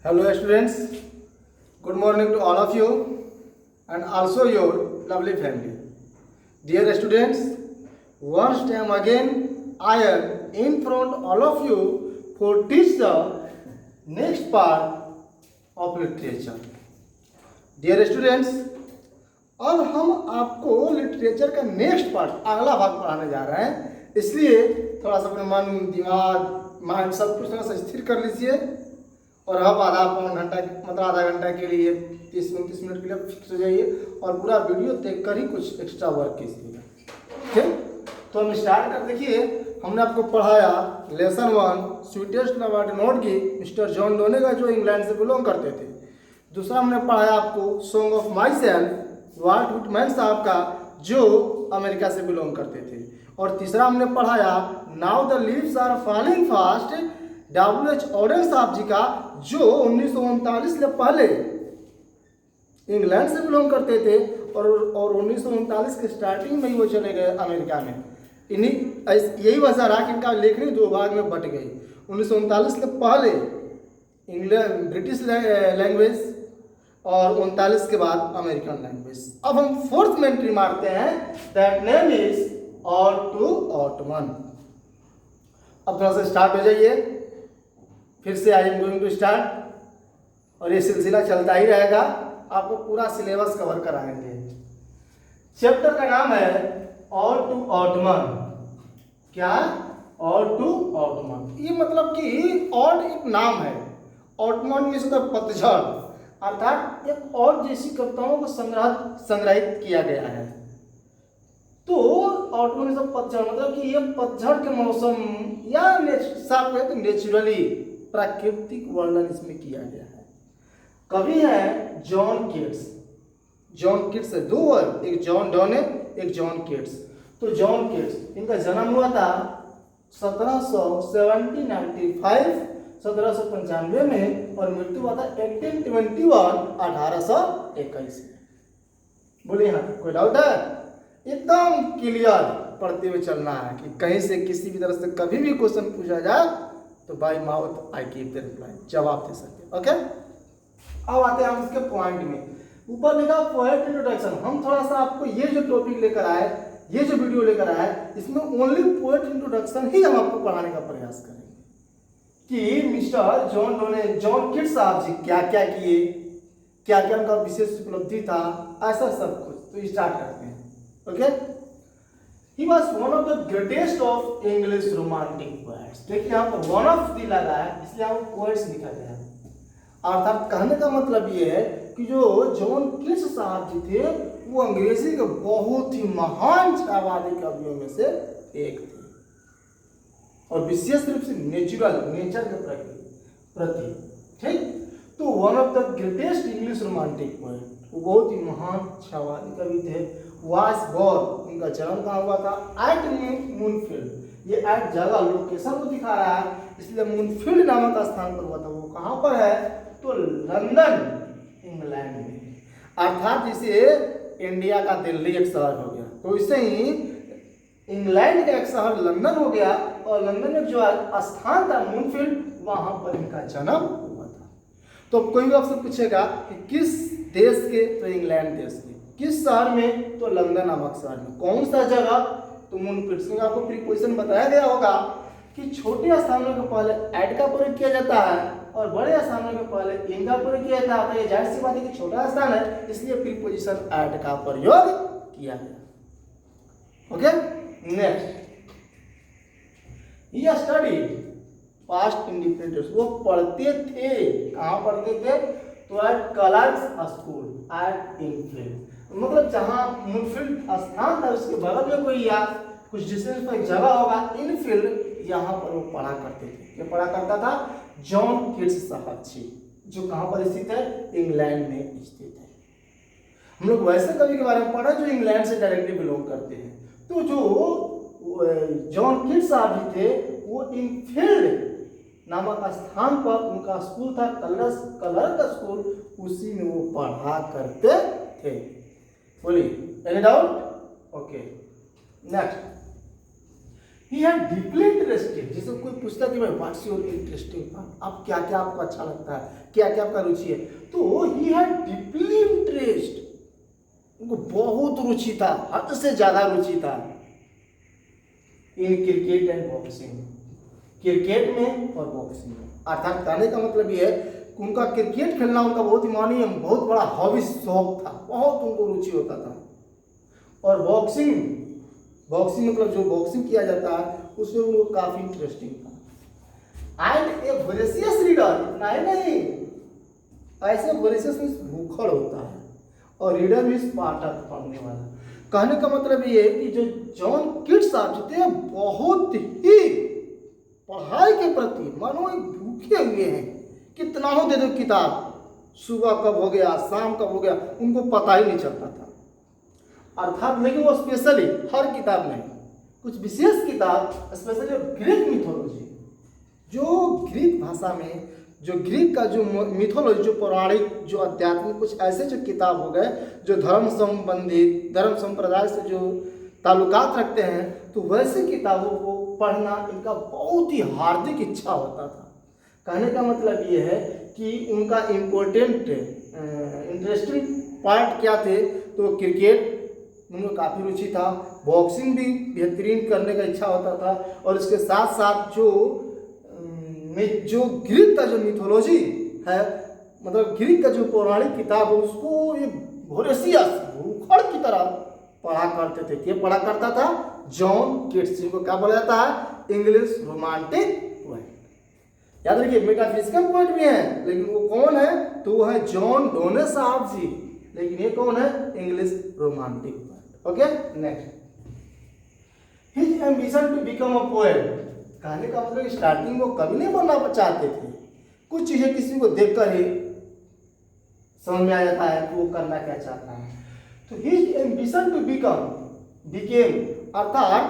Hello students, good morning to all of you and also your lovely family. Dear students, once time again I am in front all of you for teach the next part of literature. Dear students, अब हम आपको literature का next part अगला भाग पढ़ाने जा रहे हैं, इसलिए थोड़ा सा अपने मन दिमाग माइंड सब कुछ थोड़ा सा स्थिर कर लीजिए और अब आधा पौन घंटा मतलब आधा घंटा के लिए 30-29 मिनट के लिए फिक्स हो जाइए और पूरा वीडियो देख कर ही कुछ एक्स्ट्रा वर्क कीजिएगा। ठीक, तो हम स्टार्ट कर। देखिए, हमने आपको पढ़ाया लेसन 1 स्वीटेस्ट अवार्ड नोट की मिस्टर जॉन डोने का जो इंग्लैंड से बिलोंग करते थे। दूसरा हमने पढ़ाया आपको song of myself Walt Whitman साहब का जो अमेरिका से बिलोंग करते थे। और तीसरा हमने पढ़ाया now the leaves are falling fast W.H. Auden साहब जी का जो 1939 से पहले इंग्लैंड से बिलोंग करते थे और 1939 के स्टार्टिंग में ही वो चले गए अमेरिका में। इन्हीं यही वजह रहा कि इनका लेखनी दो भाग में बट गई। 1939 के पहले इंग्लैंड ब्रिटिश लैंग्वेज और 39 के बाद अमेरिकन लैंग्वेज। अब हम फोर्थ में एंट्री मारते हैं, that name is ode to autumn. अब थोड़ा सा स्टार्ट हो जाइए, फिर से I am going to start और ये सिलसिला चलता ही रहेगा, आपको पूरा सिलेबस कवर कराएंगे। चैप्टर का नाम है ऑटो ऑटमन। क्या? Auto ottoman. ये मतलब कि ऑड एक नाम है, ऑटमन में से पतझड़, अर्थात एक और जैसी कविताओं को संग्रहित किया गया है। तो ऑटमन में से पतझड़ मतलब कि ये पतझड़ के मौसम या साफ कहें तो नेचुरली प्राकृतिक वर्णन इसमें किया गया है। कवि है जॉन केट्स। जॉन केट्स है दो वर्ड, एक जॉन डोने एक जॉन केट्स। तो जॉन केट्स इनका जन्म हुआ था 1795 में और मृत्यु हुआ था 1821 में। बोलिए हाँ, कोई डाउट है? एकदम क्लियर पढ़ते हुए चलना है कि कहीं से किसी भी तरह से कभी भी क्वेश्चन पूछा जाए तो bye mouth I give the reply, जवाब दे सकते। ओके, अब आते हैं हम इसके पॉइंट में। ऊपर लिखा पोएट इंट्रोडक्शन। हम थोड़ा सा आपको ये जो टॉपिक लेकर आए, ये जो वीडियो लेकर आए, इसमें ओनली पोएट इंट्रोडक्शन ही हम आपको पढ़ाने का प्रयास करेंगे कि मिस्टर जॉन डोने जॉन किट्स साहब जी क्या क्या किए, क्या क्या उनका विशेष उपलब्धि था, ऐसा सब कुछ। तो स्टार्ट करते हैं। Okay, He was one of the greatest of English romantic poets। देखिए यहाँ पर one of the लगा है, इसलिए यहाँ poets लिखा गया है। अर्थात कहने का मतलब ये है कि जो जॉन किट्स साहब जी थे वो अंग्रेजी के बहुत ही महान छायावादी कवियों में से एक थे और विशेष रूप से नेचर के प्रति। ठीक, तो one of the greatest English romantic poet, वो बहुत ही महान छायावादी कवि थे। वाज बॉर्न, उनका जन्म कहाँ हुआ था? एट मूनफील्ड। ये एट जगह लोकेशन को दिखा रहा है, इसलिए मूनफील्ड नामक स्थान पर हुआ था। वो कहाँ पर है? तो लंदन, इंग्लैंड में। अर्थात जैसे इंडिया का दिल्ली एक शहर हो गया, तो इसे ही इंग्लैंड का एक शहर लंदन हो गया और लंदन में जो स्थान था मूनफील्ड, वहां पर इनका जन्म हुआ था। तो कोई भी आपसे पूछेगा कि किस देश के, तो इंग्लैंड देश के। किस शहर में? तो लंदन नामक शहर में। कौन सा जगह? तो मूनफील्ड। में आपको प्रीपोजिशन बताया गया होगा कि छोटे स्थानों के पहले एट का प्रयोग किया जाता है और बड़े स्थानों के पहले इन का प्रयोग किया जाता है। तो ये जाहिर सी बात है कि छोटा स्थान है, इसलिए प्रीपोजिशन एट का प्रयोग किया गया। Okay, next, he studied past independence. वो पढ़ते थे, कहाँ पढ़ते थे? तो at Clarke's school at Enfield. मतलब जहाँ मूनफील्ड स्थान था उसके बगल में कोई या कुछ डिस्टेंस पर एक जगह होगा इनफील्ड, यहाँ पर वो पढ़ा करते थे। ये पढ़ा करता था जॉन किट्स साहब जी, जो कहाँ पर स्थित है? इंग्लैंड में स्थित है। हम लोग वैसे कवि के बारे में पढ़ा जो इंग्लैंड से डायरेक्टली बिलोंग करते हैं। तो जो जॉन किट्स साहब जी थे वो इनफील्ड नामक स्थान पर उनका स्कूल था, कलर का स्कूल, उसी में वो पढ़ा करते थे। बोलिए, any doubt? Okay, next, he had deeply interested. जिसे कोई पूछता है कि भाई व्हाट्स योर इंटरेस्टिंग पार्ट, आप क्या क्या आपको अच्छा लगता है, क्या क्या आपका रुचि है। तो ही हैड डीपली इंटरेस्ट, उनको बहुत रुचि था, हद से ज्यादा रुचि था in cricket and boxing, cricket में और बॉक्सिंग में। अर्थात कहने का मतलब ये है कि उनका क्रिकेट खेलना उनका बहुत ही मानिए बहुत बड़ा हॉबी, शौक था, बहुत उनको रुचि होता था। और बॉक्सिंग मतलब जो बॉक्सिंग किया जाता है उसमें उनको काफी इंटरेस्टिंग था। एंड ए वोरेशियस रीडर, इतना ही नहीं, ऐसे वोरेशियस मींस भूखड़ होता है और रीडर मींस पाठक, पढ़ने वाला। कहने का मतलब ये है कि जो जॉन किट्स साहब जो थे बहुत ही पढ़ाई के प्रति मानो एक भूखे हुए हैं, कितना हो दे दो किताब, सुबह कब हो गया शाम कब हो गया उनको पता ही नहीं चलता था। अर्थात लेकिन वो स्पेशली हर किताब नहीं, कुछ विशेष किताब स्पेशली ग्रीक मिथोलॉजी, जो ग्रीक भाषा में जो ग्रीक का जो मिथोलॉजी, जो पौराणिक, जो आध्यात्मिक, कुछ ऐसे जो किताब हो गए जो धर्म संबंधित, धर्म संप्रदाय से जो ताल्लुकात रखते हैं, तो वैसे किताबों को पढ़ना इनका बहुत ही हार्दिक इच्छा होता था। कहने का मतलब ये है कि उनका इम्पोर्टेंट इंटरेस्टिंग पार्ट क्या थे, तो क्रिकेट उनको काफ़ी रुचि था, बॉक्सिंग भी बेहतरीन करने का इच्छा होता था, और इसके साथ साथ जो ग्रीक का जो मिथोलॉजी है, मतलब ग्रीक का जो पौराणिक किताब है उसको ये वोरेशियस भूखड़ की तरह पढ़ा करते थे। ये पढ़ा करता था जॉन किट्स, जिनको क्या बोला जाता है इंग्लिश रोमांटिक पोएट। याद रखिए मेटाफिजिकल पोएट भी है, लेकिन वो कौन है, तो वो है जॉन डोने साहब जी, लेकिन ये कौन है English romantic poet. Okay next, his ambition to become a poet. कहने का मतलब स्टार्टिंग वो कभी नहीं बनना चाहते थे, कुछ चीजें किसी को देखकर ही समझ में आ जाता है कि वो करना क्या चाहता है। तो हिज एम्बिशन टू बिकेम, अर्थात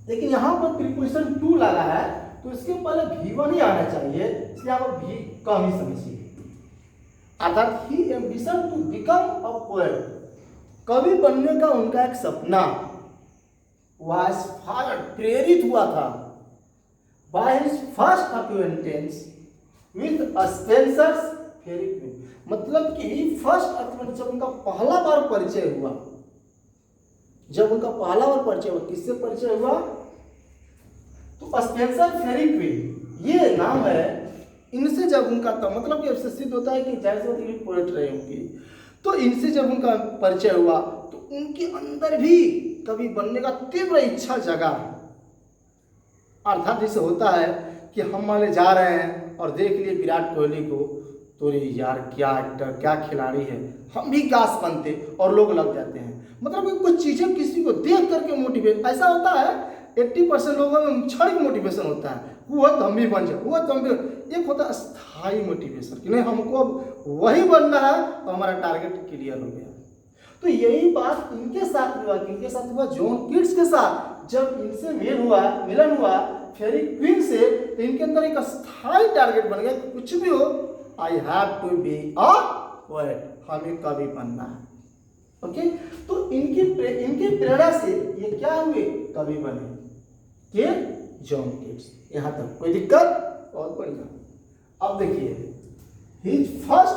लेकिन यहां पर प्रीपोजिशन टू लगा है तो इसके पहले V1 ही आना चाहिए, इसलिए आप भी कम ही समझिए। अर्थात ही ambition to become a poet, कवि बनने का उनका एक सपना was followed, प्रेरित हुआ था by his first acquaintance with Spencer's Fairy Queen। मतलब कि फर्स्ट acquaintance, जब उनका पहला बार परिचय हुआ, किससे परिचय हुआ, तो स्पेंसर फेरी क्वीन ये नाम है, इनसे जब उनका मतलब कि इससे सिद्ध होता है कि जाहिर पोएट रहे होंगे, तो इनसे जब उनका परिचय हुआ तो उनके अंदर भी कवि बनने का तीव्र इच्छा जगा। अर्थात जैसे होता है कि हम मान जा रहे हैं और देख लिए विराट कोहली को, तो यार क्या एक्टर, क्या खिलाड़ी है, हम भी काश बनते, और लोग लग जाते हैं। मतलब कि कुछ चीज़ें किसी को देख करके मोटिवेट, ऐसा होता है 80% लोगों में क्षणिक मोटिवेशन होता है, हुआ तो हम भी बन जाए, हुआ तो हम भी। एक होता है स्थायी मोटिवेशन कि नहीं हमको अब वही बनना है, तो हमारा टारगेट क्लियर हो गया। तो यही बात इनके साथ हुआ, किनके साथ हुआ, जॉन किट्स के साथ। जब इनसे मिलन हुआ फेरी क्वीन से, तो इनके अंदर एक स्थायी टारगेट बन गया, कुछ भी हो I have to be a poet, हमें कवि बनना है। ओके, तो इनकी प्रेरणा से ये क्या हुए, कवि बने के जॉन किट्स। यहां तक कोई दिक्कत? बहुत बढ़िया। अब देखिए his first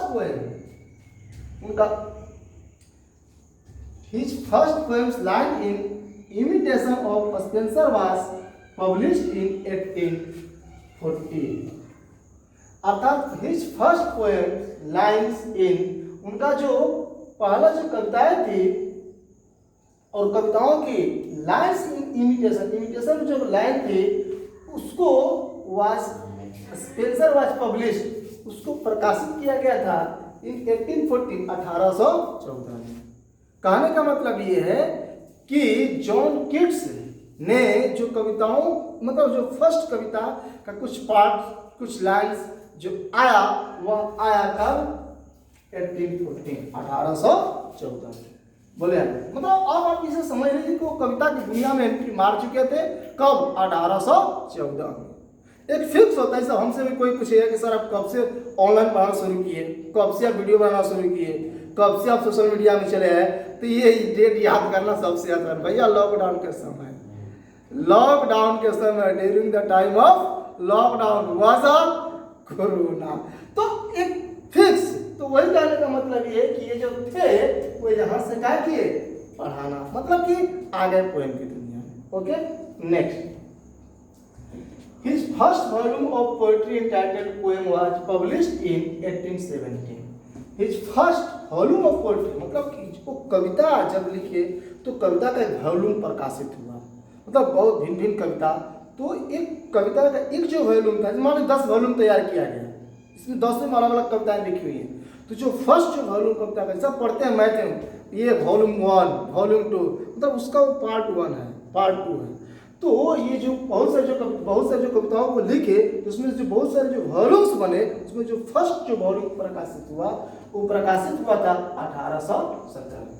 poems line in imitation of Spencer was published in 1814। अर्थात his first poems lines in, उनका जो पहला जो कविताएं थी और कविताओं की लाइन्स इन इमिटेशन जो लाइन थी उसको स्पेंसर वाज पब्लिश्ड, उसको प्रकाशित किया गया था इन 1814 1814 में। कहने का मतलब ये है कि जॉन किट्स ने जो कविताओं मतलब जो फर्स्ट कविता का कुछ पार्ट कुछ लाइन्स जो आया वह आया कब 1814 बोले। मतलब अब आप इसे समझ लीजिए कि वो कविता की दुनिया में एंट्री मार चुके थे कब 1814 में। एक फिक्स होता है, सब हमसे भी कोई पूछेगा कि सर आप कब से ऑनलाइन पढ़ाना शुरू किए, कब से आप वीडियो बनाना शुरू किए, कब से आप सोशल मीडिया में चले आए, तो ये डेट याद करना सबसे आसान भैया लॉकडाउन के समय। लॉकडाउन के समय, during the time of lockdown was a corona. तो एक फिक्स, तो वही कहने का मतलब ये है कि ये जो थे वो यहाँ से क्या किए, पढ़ाना, मतलब कि आ गए पोएम की दुनिया में। Okay, next, his first volume of poetry entitled poem was published in 1817. his first volume of poetry मतलब कि वो कविता जब लिखे तो कविता का एक वॉल्यूम प्रकाशित हुआ, मतलब बहुत भिन्न भिन्न कविता। तो एक कविता का एक जो वॉल्यूम था, मान लो 10 वॉल्यूम तैयार किया गया, इसमें 10 में अलग अलग कविताएं लिखी हुई हैं। तो जो फर्स्ट जो वॉल्यूम कविता का सब पढ़ते हैं मैथ में, ये वॉल्यूम 1 वॉल्यूम 2, मतलब उसका वो पार्ट 1 है, पार्ट 2 है। तो ये जो बहुत सारे जो कविताओं को लिखे, तो उसमें जो बहुत सारे जो वॉल्यूम्स बने, उसमें जो फर्स्ट जो वॉल्यूम प्रकाशित हुआ वो प्रकाशित हुआ था 1817 में।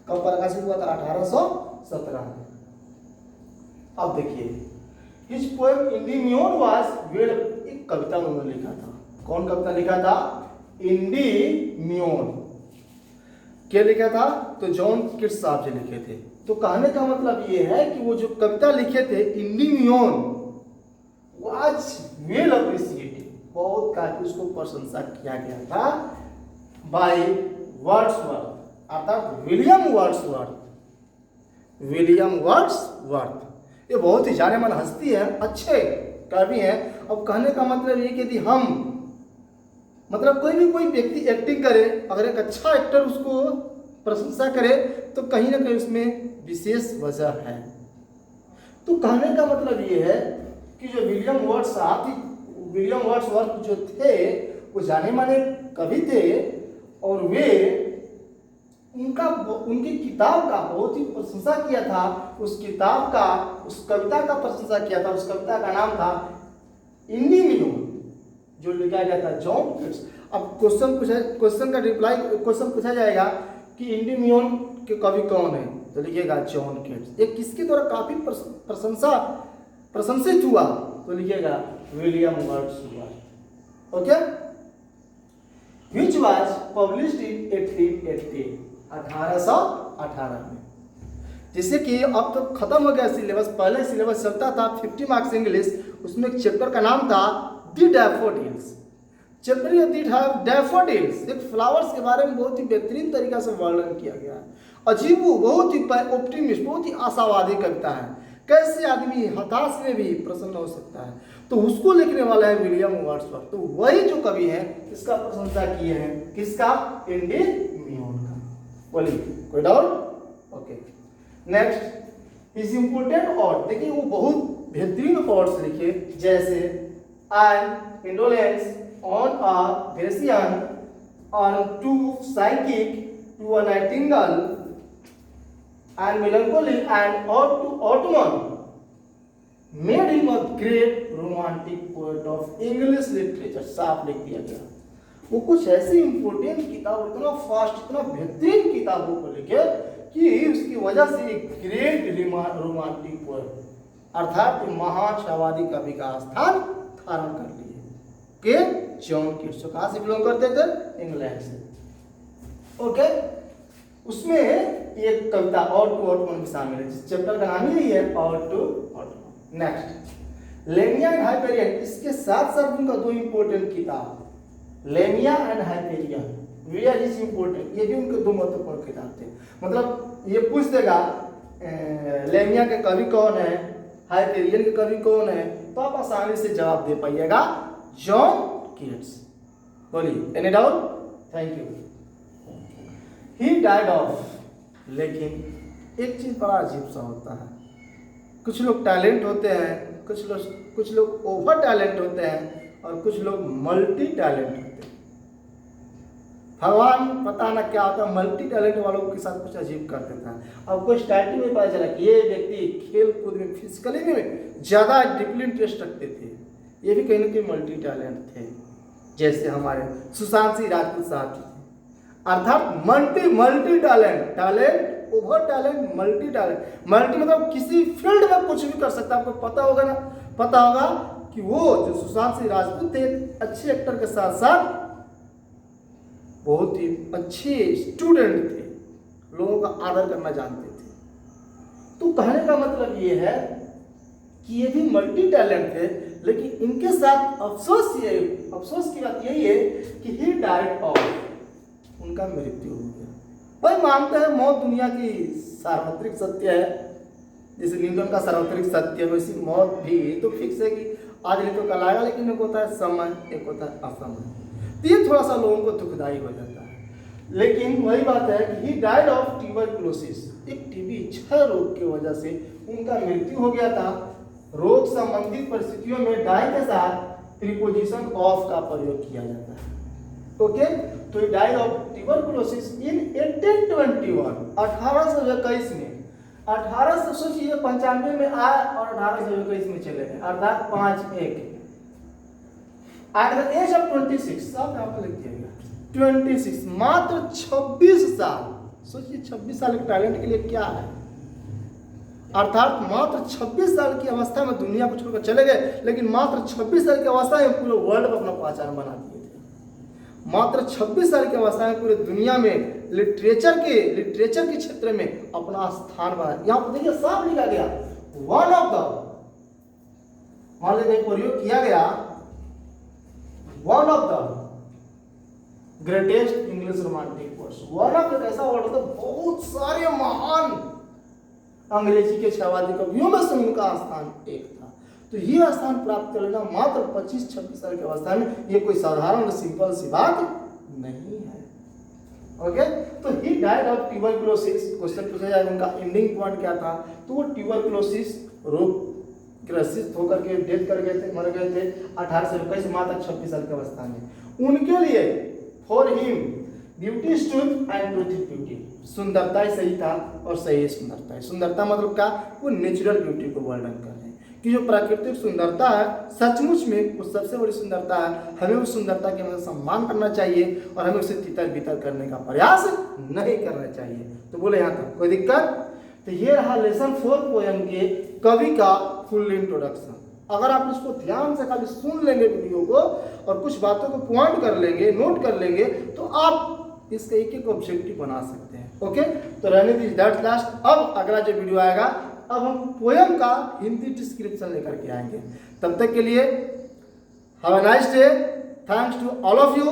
कब प्रकाशित हुआ था? 1817 में। अब देखिए, हिज पोएम इंडिमियोन वाज वेल, एक कविता उन्होंने लिखा था। कौन कविता लिखा था? इंडिमियोन। क्या लिखा था? तो जॉन किट्स साहब जी लिखे थे। तो कहने का मतलब ये है कि वो जो कविता लिखे थे इंडिमियोन वाज वेल अप्रिशिएटेड, बहुत काफी उसको प्रशंसा किया गया था बाय वर्ड्सवर्थ, अर्थात विलियम वर्ड्सवर्थ। विलियम वर्ड्सवर्थ ये बहुत ही जाने माने हस्ती है, अच्छे कवि हैं। अब कहने का मतलब ये कि यदि हम, मतलब कोई व्यक्ति एक्टिंग करे, अगर एक अच्छा एक्टर उसको प्रशंसा करे तो कहीं ना कहीं उसमें विशेष वजह है। तो कहने का मतलब ये है कि जो विलियम वर्ड्सवर्थ जो थे वो जाने माने कवि थे, और वे उनकी किताब का बहुत ही प्रशंसा किया था। उस किताब का, उस कविता का प्रशंसा किया था। उस कविता का नाम था इंडिमियोन, जो लिखा गया था जॉन किट्स। अब क्वेश्चन का रिप्लाई, क्वेश्चन पूछा जाएगा कि इंडिमियोन के कवि कौन है, तो लिखिएगा जॉन किट्स। ये किसके द्वारा काफी प्रशंसित हुआ, तो लिखिएगा William Wordsworth. Okay, which was published in 1880, 1818 में। जैसे कि अब तो खत्म हो गया सिलेबस, पहले सिलेबस चलता था 50 मार्क्स इंग्लिश, उसमें एक चैप्टर का नाम था दी डैफोडिल्स। चैप्टर दी डैफोडिल्स, एक फ्लावर्स के बारे में बहुत ही बेहतरीन तरीका से वर्णन किया गया है। अजीबो, बहुत ही ऑप्टिमिस्ट, बहुत ही आशावादी कविता है। कैसे आदमी हताश में भी प्रसन्न हो सकता है, तो उसको लिखने वाला है विलियम वर्ड्सवर्थ। तो वही जो कवि है इसका प्रशंसा किए हैं, किसका? इंडिमियोन का। बोलिए, कोई doubt? Okay, next is important. और देखिए वो बहुत बेहतरीन वर्ड्स लिखे, जैसे an indolence on a Grecian, on to Psyche, to a nightingale, and melancholy and to Ottoman made him a great romantic poet of English literature। साफ लिख दिया गया। वो कुछ ऐसी इंपोर्टेंट किताब, इतना फास्ट, इतना बेहतरीन किताबों को लिखे कि उसकी वजह से एक ग्रेट रोमांटिक पोएट, अर्थात महाआशावादी कवि का स्थान धारण कर लिए के जॉन किट्स। कहाँ से बिलोंग करते थे? इंग्लैंड से। ओके, उसमें एक कविता और टू ऑटोमन भी शामिल है, जिस चैप्टर का नाम ही है और to autumn. Next, Lamia and Hyperion. इसके साथ साथ उनका दो इंपॉर्टेंट किताब, Lamia and Hyperion, where is important, ये भी उनके दो महत्वपूर्ण किताब थे। मतलब ये पूछ देगा लेमिया के कवि कौन है, हाइपेरियन के कवि कौन है, तो आप आसानी से जवाब दे पाइएगा, जॉन किट्स। बोलिए, any doubt? Thank you. He died of, लेकिन एक चीज बड़ा अजीब सा होता है, कुछ लोग टैलेंट होते हैं, कुछ लोग ओवर टैलेंट होते हैं, और कुछ लोग मल्टी टैलेंट होते हैं। भगवान पता ना क्या होता है, मल्टी टैलेंट वालों के साथ कुछ अजीब कर देता है। अब कुछ स्टार्टिंग में पता चला कि ये व्यक्ति खेल कूद में, फिजिकली में ज़्यादा डीपली इंटरेस्ट रखते थे, ये भी कहीं ना कहीं मल्टी टैलेंट थे, जैसे हमारे सुशांत सिंह राजपूत साहब जी। अर्थात multi talent, over talent, multi talent. Multi मतलब किसी फील्ड में कुछ भी कर सकता है। आपको पता होगा ना, पता होगा कि वो जो सुशांत सिंह राजपूत थे, अच्छे एक्टर के साथ साथ बहुत ही अच्छे स्टूडेंट थे, लोगों का आदर करना जानते थे। तो कहने का मतलब ये है कि ये भी मल्टी टैलेंट थे, लेकिन इनके साथ अफसोस की बात यही है कि ही डाइड ऑफ, उनका मृत्यु हो गया। भाई मानते हैं मौत दुनिया की सार्वत्रिक सत्य है, जैसे न्यूटन का सार्वत्रिक सत्य है, वैसी मौत भी तो फिक्स है कि आज नहीं तो कल आएगा, लेकिन एक होता है समय, एक होता है असमय। तो ये थोड़ा सा लोगों को दुखदायी हो जाता है, लेकिन वही बात है कि ही डाइड ऑफ ट्यूबरकुलोसिस, एक टीबी क्षय रोग की वजह से उनका मृत्यु हो गया था। रोग संबंधित परिस्थितियों में डाई के साथ प्रीपोजिशन ऑफ का प्रयोग किया जाता है। ओके, तो ही डाइड ऑफ ट्यूबरकुलोसिस इन 1821, 1821 में। 1800 सोचिए 95 में आए और 1821 में चले गए, अर्थात 5-1 एट द एज ऑफ 26, सब यहाँ पर लिख दिया गया 26, मात्र 26 साल। सोचिए 26 साल के टैलेंट के लिए क्या है, अर्थात मात्र 26 साल की अवस्था में दुनिया को छोड़कर चले गए, लेकिन मात्र 26 साल की अवस्था में पूरे वर्ल्ड में अपना पहचान बना दिए थे। मात्र 26 साल की अवस्था में पूरे दुनिया में लिटरेचर के क्षेत्र में अपना स्थान बनाया। यहाँ पर देखिए साफ लिखा गया वन ऑफ द, मान लीजिए प्रयोग किया गया one of the greatest English romantic poets. One of the ऐसा वर्ड होता है बहुत सारे महान अंग्रेजी के छावादी कवियों में से उनका स्थान एक था। तो ये स्थान प्राप्त कर लेना मात्र 25-26 साल की अवस्था में, ये कोई साधारण सिंपल सी बात नहीं है। ओके, तो he died of tuberculosis. Question पूछा जाएगा उनका एंडिंग पॉइंट क्या था, तो वो ट्यूबरकुलोसिस रोग ग्रसित होकर के डेथ कर गए थे, मर गए थे 1821 मात्र 26 साल की अवस्था में। उनके लिए for him beauty stood and truth beauty, सुंदरता ही सही था और सही सुंदरता है। सुंदरता मतलब क्या, वो नेचुरल ब्यूटी को वर्णन कर रहे हैं कि जो प्राकृतिक सुंदरता है सचमुच में वो सबसे बड़ी सुंदरता है। हमें उस सुंदरता के मतलब सम्मान करना चाहिए और हमें उसे तितर बितर करने का प्रयास नहीं करना चाहिए। तो बोले यहाँ तक कोई दिक्कत। तो ये रहा लेसन 4 पोएम के कवि का फुल इंट्रोडक्शन। अगर आप इसको ध्यान से खाली सुन लेंगे वीडियो को और कुछ बातों को पॉइंट कर लेंगे, नोट कर लेंगे, तो आप इसका एक ऑब्जेक्टिव बना सकते हैं। ओके, तो रहने दीजिए दैट्स लास्ट। अब अगला जो वीडियो आएगा, अब हम पोएम का हिंदी डिस्क्रिप्शन लेकर के आएंगे। तब तक के लिए have a nice day, thanks to all of you,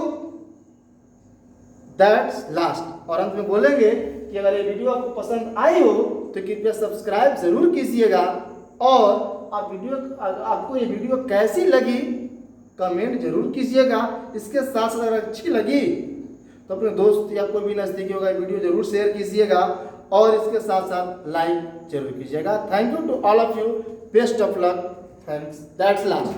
that's last. और अंत में बोलेंगे कि अगर ये वीडियो आपको पसंद आई हो तो कृपया सब्सक्राइब जरूर कीजिएगा, और आपको ये वीडियो कैसी लगी कमेंट जरूर कीजिएगा। इसके साथ साथ अगर अच्छी लगी तो अपने दोस्त या कोई भी नज़दीकी होगा वीडियो जरूर शेयर कीजिएगा, और इसके साथ साथ लाइक जरूर कीजिएगा। Thank you to all of you, best of luck, thanks, that's last.